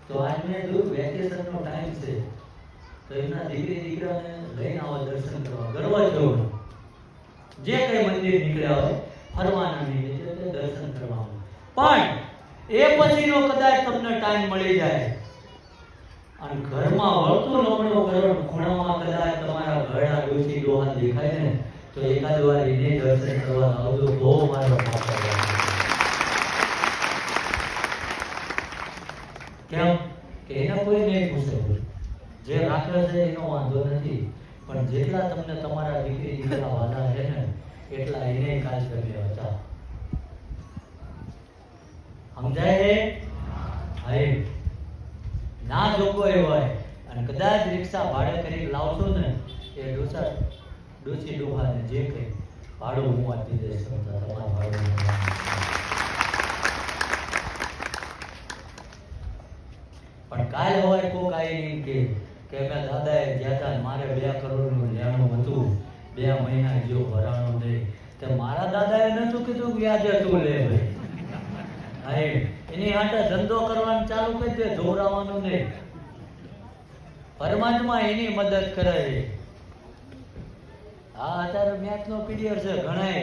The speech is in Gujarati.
તો આજને જો વેકેશનનો ટાઈમ છે તો એમના દીકરી દીકરાને લઈને આવો દર્શન કરવા, ગરવા જવું, જે કઈ મંદિર નીકળ્યા હોય ફરવાના નહીં એટલે દર્શન કરવાનું. પણ એ પછીનો કદાચ તમને ટાઈમ મળી જાય અને ઘરમાં વળતું નમણું કરો, ખૂણામાં કદાચ તમારા ઘરના ડોશી ડોહા દેખાય ને તો એકાદ વાર એને દર્શન કરવા આવજો, બહુ મારો પાપા. કેમ કે એને કોઈ નહીં પૂછે, જે રાખે છે એનો વાંધો નથી, પણ જેટલા તમને તમારા દીકરી દીકરા વાલા છે ને એટલા એને કાલ કર્યા હતા. સમજાય? હે ના જોકો એ હોય અને કદાચ રિક્ષા ભાડે કરી લાવશો ને એ ડોસી ડોહાને જે કઈ ભાડું હું આપી દઈશ, તમારા ભાડું. પણ કાલ હોય કોક આવીને કે મેં દાદાએ ગયા હતા, મારે 2 કરોડનું લેણું હતું, 2 મહિના જેવો ભરાણો નહીં, તે મારા દાદાએ નતું કીધું વ્યાજે તું લે ભાઈ. હા એની હાટે ધંધો કરવાનું ચાલુ કરી દે, ધોરાવાનું નહીં. પરમાત્મા એની મદદ કરે. હા અત્યારે મેચ નો પીરિયડ છે, ઘણાય